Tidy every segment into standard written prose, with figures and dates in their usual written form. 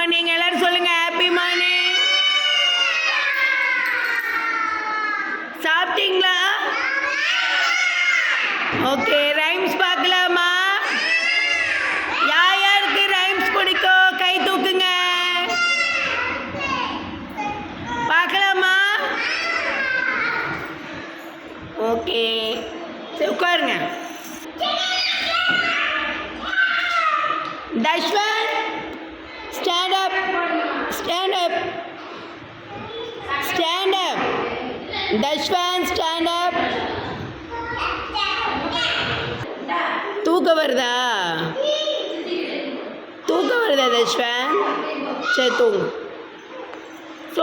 Morning. எல்லாரும் சொல்லுங்க happy morning. சாப்பிட்டீங்களா? ஓகே, ரைம்ஸ் பார்க்கலாமா? யாருக்கு ரைம்ஸ் பிடிக்கும் கை தூக்குங்க. பார்க்கலாமா? ஓகே, சரி உட்காருங்க. Dashwanth, stand up, stand up, stand up. Dashwanth, stand up. தூக்க வருதா? தூக்க வருதா தஷ்வந்த்? சரி தூங்கு.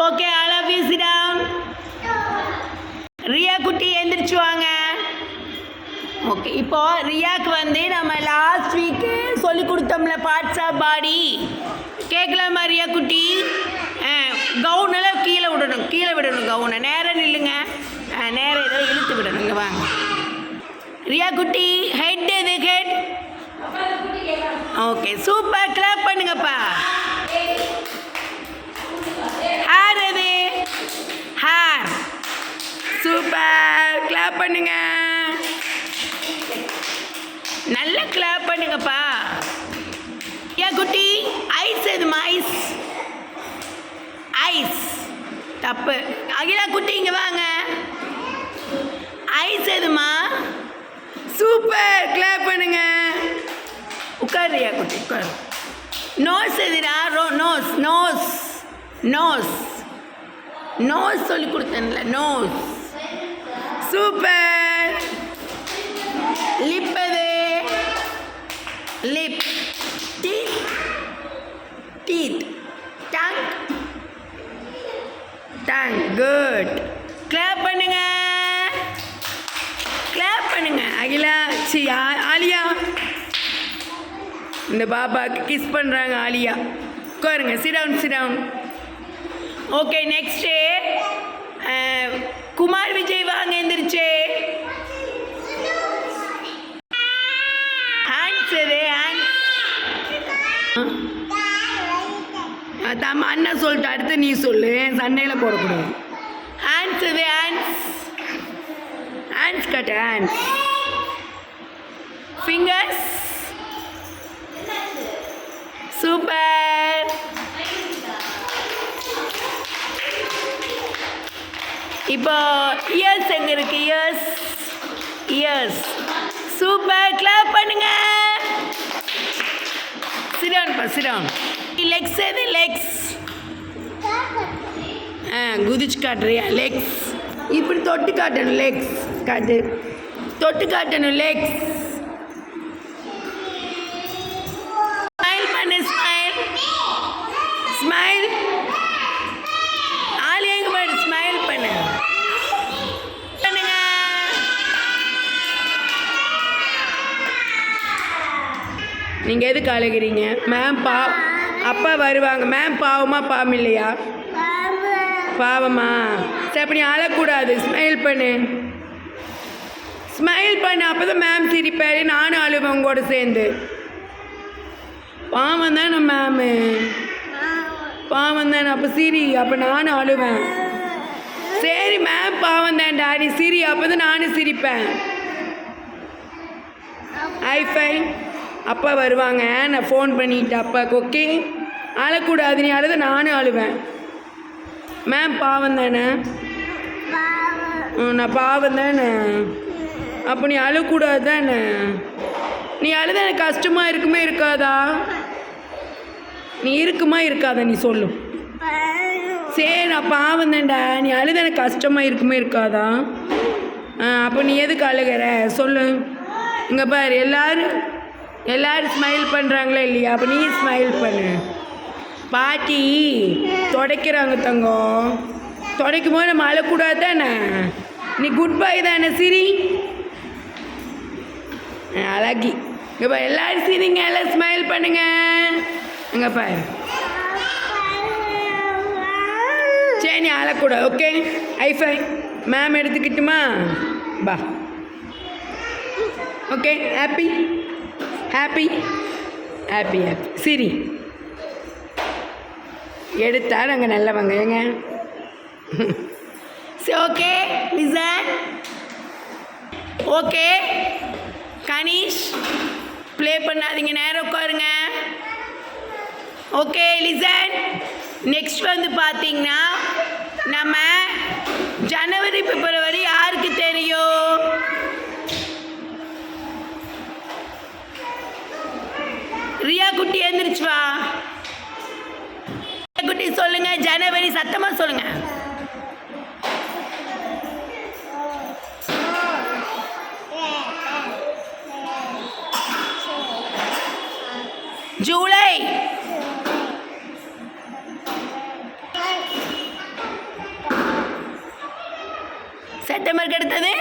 Okay, all of you sit down. Riya குட்டி எந்திரிச்சு வாங்க. ஓகே, இப்போ ரியாக்கு வந்து நம்ம லாஸ்ட் வீக்கு சொல்லி கொடுத்தோம்ல பார்ட்ஸ் ஆஃப் பாடி கேட்கலாமா ரியா குட்டி? கவுனெல்லாம் கீழே விடணும் கவுனை. நேராக நில்லுங்க. நேராக ஏதோ இழுத்து விடணும். இங்கே வாங்க ரியா குட்டி. ஹெட் எது? ஹெட். Okay, super. கிளாப் பண்ணுங்கப்பா. ஹேர் எது? ஹேர். சூப்பர், கிளாப் பண்ணுங்க. நல்லா கிளாப் பண்ணுங்கப்பா. ரியா குட்டி. ஐஸ் எதுமா? ஐஸ். ஐஸ் தப்பு. அகிலா குட்டி இங்கே வாங்க. ஐஸ் எதுமா? சூப்பர், கிளாப் பண்ணுங்க. உட்கார் ரியா குட்டி, உட்கார். நோஸ் எதுடா? நோஸ் நோஸ் நோஸ் நோஸ் சொல்லி கொடுத்தேன்ல, நோஸ். சூப்பர். லிப் எது? Lip. Teeth. Teeth. Tongue. Tongue. Good. Clap பண்ணுங்க. கிளாப் பண்ணுங்க. அகிலா, சி ஆலியா. இந்த பாப்பாவுக்கு கிஸ் பண்ணுறாங்க ஆலியா. உட்காருங்க. Sit down sit down. Okay, next Kumar Vijay வாங்க எந்திரிச்சு. ஹேண்ட்ஸ் எது? ஹேண்ட்ஸ். தம் அண்ணா சொல்லிட்டு அடுத்து நீ சொல்லு. சண்டையில் போடக்கூடாது. ஹேண்ட்ஸ் எது? ஹேண்ட்ஸ். ஹேண்ட்ஸ் கட்டு. ஹேண்ட்ஸ். ஃபிங்கர்ஸ். சூப்பர். இப்போ இயர்ஸ் எங்க இருக்கு? இயர்ஸ். இயர்ஸ். சூப்பர், கிளாப் பண்ணுங்க. சிடவுன் பா, சிடவுன். லெக்ஸ் எது? லெக்ஸ். குதிச்சு காட்டுறியா? லெக்ஸ். இப்படி தொட்டு காட்டணும். லெக்ஸ் காட்டு. தொட்டு காட்டணும். லெக்ஸ். ஸ்மைல் பண்ணு. ஸ்மைல். ஸ்மைல். ஆளு எங்க பாரு. ஸ்மைல் பண்ணு. பண்ணுங்க. நீங்கள் எதுக்கு அழுகிறீங்க? மேம் அப்பா வருவாங்க. மேம் பாவமா பாவம் இல்லையா? பாவமா? சரி, அப்படி அழக்கூடாது. ஸ்மைல் பண்ணு. ஸ்மைல் பண்ணு. அப்போ தான் மேம் சிரிப்பாரு. நானும் அழுவேன் உங்களோட சேர்ந்து. பாவம் தானே மேமு? பாவம் தானே? அப்போ சிரி. அப்போ நானும் அழுவேன். சரி, மேம் பாவம் தான் டாடி, சிரி. அப்போ தான் நானும் சிரிப்பேன். ஐஃபை. அப்பா வருவாங்க. நான் ஃபோன் பண்ணிட்டேன் அப்பாவுக்கு. ஓகே, அழக்கூடாது. நீ அழுத நானும் அழுவேன். மேம் பாவம் தானே? நான் பாவம் தானே? அப்போ நீ அழக்கூடாது தானே? நீ அழுத எனக்கு கஷ்டமாக இருக்குமே இருக்காதா? நீ இருக்குமா இருக்காதா? நீ சொல்லு. சரி, நான் பாவம் தான்டா. நீ அழுத எனக்கு கஷ்டமாக இருக்குமே இருக்காதா? அப்போ நீ எதுக்கு அழுகிற சொல்லு. இங்கே பாரு, எல்லோரும் ஸ்மைல் பண்ணுறாங்களா இல்லையா? அப்போ நீ ஸ்மைல் பண்ணு. பாட்டி துடைக்கிறாங்க தங்கம். துடைக்கும் போது நம்ம அழக்கூடாது தானே? நீ குட் பை தானே? சிரி. அழகி. இங்கே பாரு, எல்லோரும் சிரிங்க. எல்லாம் ஸ்மைல் பண்ணுங்க. இங்கே பாரு. சரி, நீ அழக்கூடாது. Okay, hi fi. மேம் எடுத்துக்கிட்டுமா? பா. Okay, happy happy happy happy. சிரி. எடுத்தா நாங்கள் நல்லவங்க ஏங்க. சரி, okay listen. Okay Kanish, play பண்ணாதீங்க, நேரம் உட்காருங்க. Okay listen. நெக்ஸ்ட் வந்து பார்த்தீங்கன்னா நம்ம ஜனவரி பிப்ரவரி யாருக்கு தெரியும்? ரியா குட்டி எழுந்திரிச்சு வா. ரியா குட்டி சொல்லுங்க, ஜனவரி சத்தமா சொல்லுங்க. ஜூலை, செப்டம்பருக்கு அடுத்தது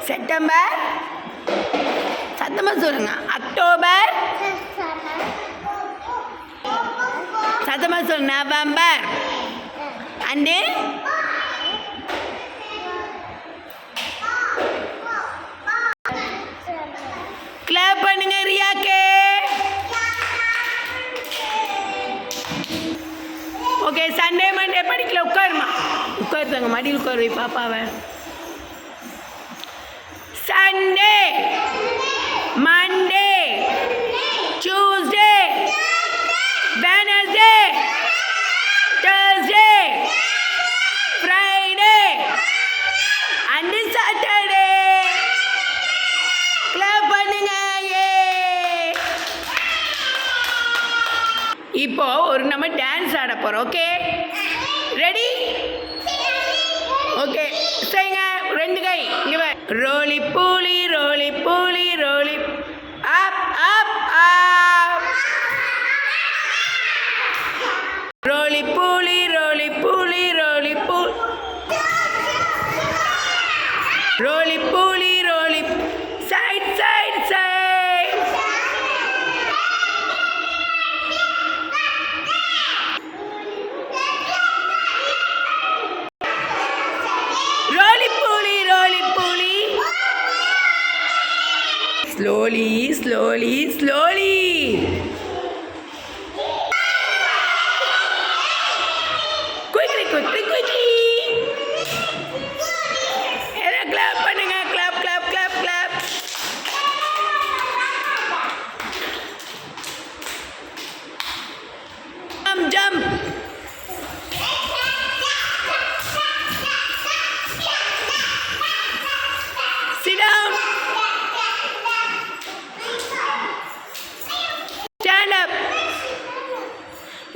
செப்டம்பர், சத்தமா சொல்லுங்க. அக்டோபர், சத்தமா சொல்லுங்க. நவம்பர் அண்டு கிளாப் பண்ணுங்க ரியாக்கே. ஓகே, சண்டே மண்டே படிக்கல, உட்காருமா, உட்காருத்தாங்க, மடியில் உட்காரு வை பாப்பாவை. Sunday, Monday, Tuesday, Wednesday, Thursday, Friday and Saturday. Clap பண்ணுங்க. இப்போ ஒரு நம்ம டான்ஸ் ஆட போறோம். Okay, ready? ஓகே, செய்யுங்க. ரெண்டு கை இங்க வா. ரோலி பூலி ரோலி பூலி ரோலி அப் அப் அப். ரோலி பூலி ரோலி பூலி ரோலி பூ. Roly poly roly side side side. Roly poly roly poly. Slowly slowly slowly. Quickly quickly quickly. எல்லாம் கிளாப் பண்ணுங்க. Clap clap clap clap. Jump jump. Sit down. Stand up.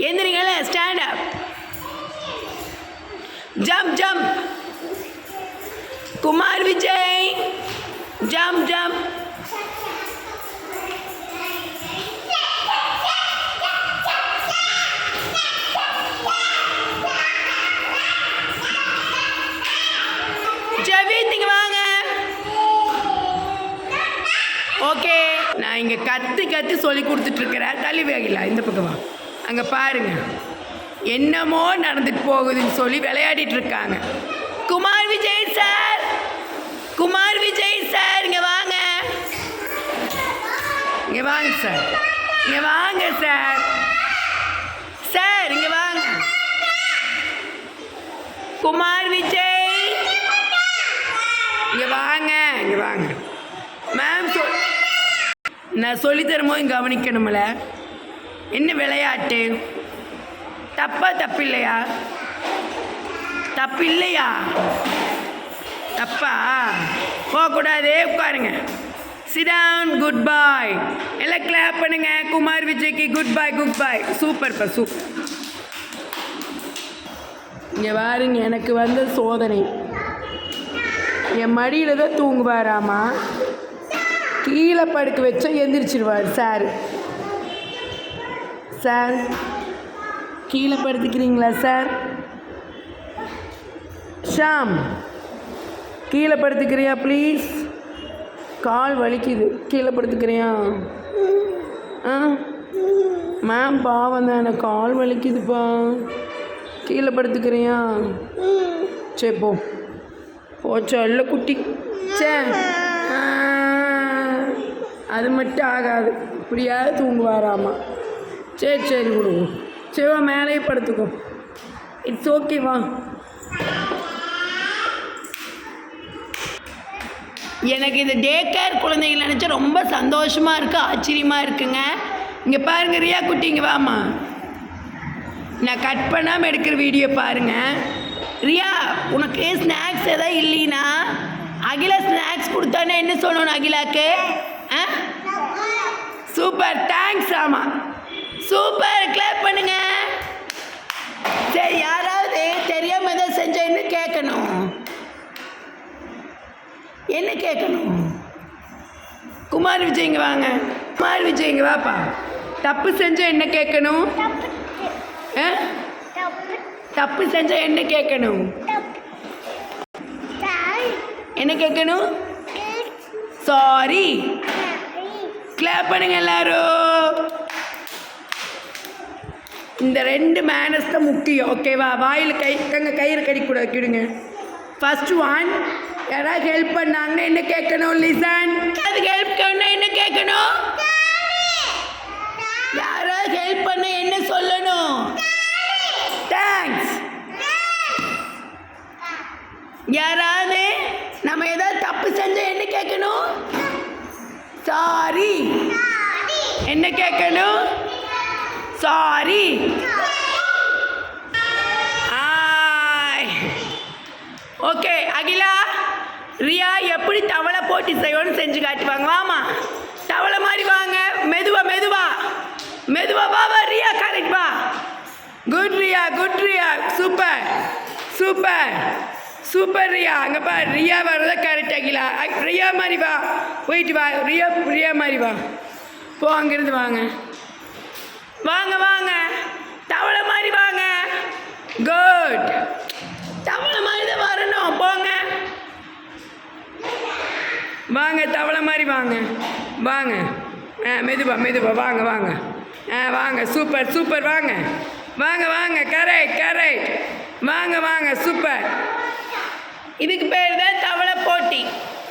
எந்திரிங்களே, stand up. Jump jump. Kumar Vijay, jump jump. Jevith இங்க வாங்க. Okay, நான் இங்கே கத்தி கத்தி சொல்லி கொடுத்துட்ருக்கிறேன். தள்ளி வேகல, இந்த பக்கம் வா. அங்கே பாருங்க, என்னமோ நடந்துட்டு போகுதுன்னு சொல்லி விளையாடிட்டு இருக்காங்க. குமார் விஜய் சார், குமார் விஜய் சார் இங்கே வாங்க. இங்கே வாங்க சார், இங்கே வாங்க சார். சார் இங்கே வாங்க. குமார் விஜய் இங்கே வாங்க, இங்கே வாங்க. மேம் நான் சொல்லித்தருமோ இங்கே கவனிக்கணுமில்ல. என்ன விளையாட்டு? தப்பா? தப்பு இல்லையா? தப்பு இல்லையா? தப்பா? போகக்கூடாதே, உட்காருங்க. Sit down. Good boy. எல்லாம் கிளாப் பண்ணுங்க. குமார் விஜய்க்கு குட் பாய் குட் பாய். சூப்பர்ப்பா சூப்பர். இங்கே பாருங்க, எனக்கு வந்த சோதனை. என் மடியில் தான் தூங்குவாராமா, கீழே படுக்க வச்சா எந்திரிச்சிருவார் சார். சார் கீழே படுத்துக்கிறீங்களா சார்? ஷாம் கீழே படுத்துக்கிறியா ப்ளீஸ்? கால் வலிக்குது, கீழே படுத்துக்கிறியா? ஆ மேம் பாவம் தானே, கால் வலிக்குதுப்பா, கீழே படுத்துக்கிறியா? சரி போ போச்சல்ல குட்டி. சே அது மட்டும் ஆகாது, இப்படியாவது தூங்குவாராமா. சரி சரி விடுவோம். சரிவா மேலேயே படுத்துக்கோ. இட்ஸ் ஓகேவா? எனக்கு இந்த டே கேர் குழந்தைகள் நினச்சா ரொம்ப சந்தோஷமாக இருக்குது, ஆச்சரியமாக இருக்குங்க. இங்கே பாருங்க ரியா குட்டி, இங்கே வாமா. நான் கட் பண்ணாமல் எடுக்கிற வீடியோ பாருங்கள். ரியா, உனக்கு ஸ்நாக்ஸ் எதாவது இல்லைனா அகிலா ஸ்நாக்ஸ் கொடுத்தானே என்ன சொல்லணும் அகிலாக்கு? ஆ சூப்பர், தேங்க்ஸ். ஆமாம் சூப்பர், கிளாப் பண்ணுங்க. சரி, யாராவது தெரியாமல் எதாவது செஞ்சால் என்ன கேட்கணும்? என்ன கேட்கணும்? குமார் விஜய்ங்க வாங்க. குமார் விஜய்ங்க வாப்பா. தப்பு செஞ்சால் என்ன கேட்கணும்? தப்பு செஞ்சால் என்ன கேட்கணும்? என்ன கேட்கணும்? சாரி. கிளாப் பண்ணுங்க எல்லாரும். இந்த 2 மேனஸ் தான் முக்கியம், ஓகேவா? வாயில் கயிறு கடிக்கூடாது, கிடுங்க. ஃபர்ஸ்ட் ஒன், யாராவது ஹெல்ப் பண்ணாங்கன்னா என்ன கேட்கணும்? லிசன். அதுக்கு ஹெல்ப் பண்ணா என்ன கேட்கணும்? யாராவது ஹெல்ப் பண்ண என்ன சொல்லணும்? தேங்க்ஸ். யாராவது நம்ம ஏதாவது தப்பு செஞ்சா என்ன கேட்கணும்? சாரி. என்ன கேட்கணும்? சாரி. ஓகே அகிலா, ரியா எப்படி தவளை போட்டி செய்வோன்னு செஞ்சு காட்டுவாங்க. வாமா, தவளை மாதிரி வாங்க. மெதுவா மெதுவா மெதுவா வா. ரியா கரெக்ட் வா. Good Riya, good Riya. Super super super Riya. அங்கே பா, ரியா வர்றதா கரெக்ட். அகிலா ரியா மாதிரி வா. போயிட்டு வா. ரியா மாதிரி வா. போ, அங்கேருந்து வாங்க. வாங்க வாங்க, தவளை மாதிரி வாங்க. குட், தவளை மாதிரி தான் வரணும். போங்க வாங்க, தவளை மாதிரி வாங்க. வாங்க, மெதுவா மெதுவா வாங்க வாங்க. வாங்க, சூப்பர் சூப்பர். வாங்க வாங்க வாங்க, கரெக்ட் கரெக்ட். வாங்க வாங்க, சூப்பர். இதுக்கு பேர் தான் தவளை போட்டி.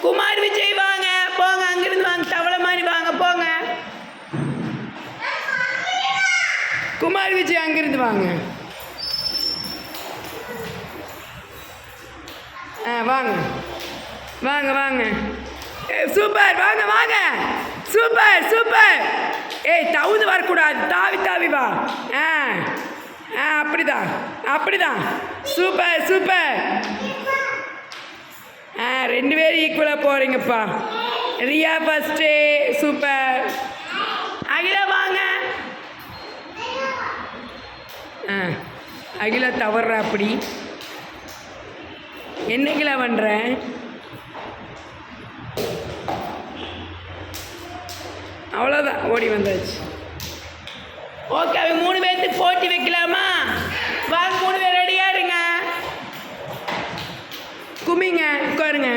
குமார் விஜய் வாங்க. போங்க, அங்கிருந்து வாங்க. தவளை மாதிரி வாங்க. போங்க குமார் விஜய், அங்கிருந்து வாங்க. வாங்க வாங்க வாங்க. சூப்பர். வாங்க வாங்க, சூப்பர் சூப்பர். தவுந்து வரக்கூடாது, தாவி தாவி வா. அப்படிதான் அப்படிதான். Super super. 2 பேரும் ஈக்குவலாக போகிறீங்கப்பா. ரியா ஃபஸ்ட்டு. சூப்பர். அகிலா வாங்க. அகிலா தவறுற அப்படி என்னைக்கிலா பண்ணுறேன்? அவ்வளோதான், ஓடி வந்தாச்சு. ஓகே, அவங்க 3 பேர்த்துக்கு போட்டி வைக்கலாமா? வாங்க, 3 பேர் ரெடியாக இருங்க. குமிங்க, உட்காருங்க.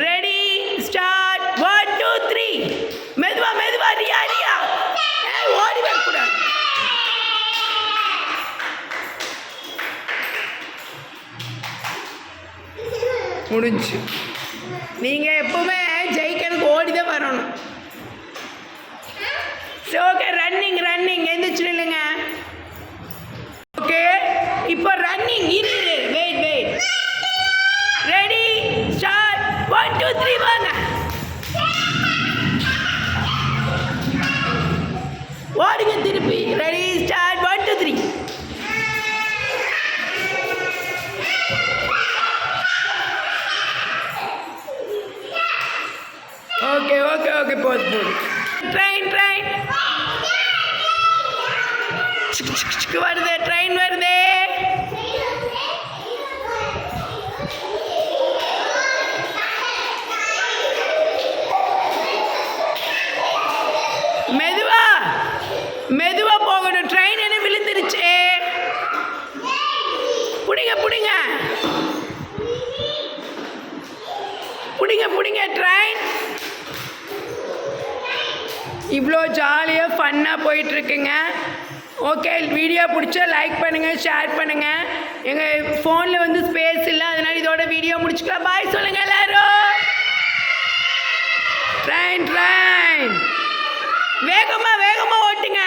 Ready, start. 1 2 3. மெதுவா மெதுவா. ரியா ரியா, ஓடி வரக்கூடாது. முடிஞ்சு. நீங்கள் எப்பவுமே ஜெயிக்கிறதுக்கு ஓடி தான் வரணும். Okay, running running. எந்திரிச்சு இல்லைங்க. ஓகே, இப்போ ரன்னிங். இரு, வெயிட் வெயிட். Ready, start. 1 2 3 வாங்க. ஓடுங்க திருப்பி. Ready, start. 1 2 3. Okay okay okay, போதும் போதும். ட்ரெயின் ட்ரெயின் வருது, ட்ரெயின் வருது. மெதுவா மெதுவா போகணும். ட்ரெயின் என்ன விழுந்துருச்சு. புடிங்க புடிங்க புடிங்க புடிங்க. ட்ரெயின் இவ்வளோ ஜாலியாக ஃபன்னாக போயிட்டுருக்குங்க. ஓகே, வீடியோ பிடிச்சா லைக் பண்ணுங்கள், ஷேர் பண்ணுங்கள். எங்கள் ஃபோனில் வந்து ஸ்பேஸ் இல்லை, அதனால் இதோட வீடியோ முடிச்சுக்கலாம். பாய் சொல்லுங்கள் எல்லாரும். ட்ரெயின் ட்ரெயின் வேகமா வேகமா ஓட்டுங்க.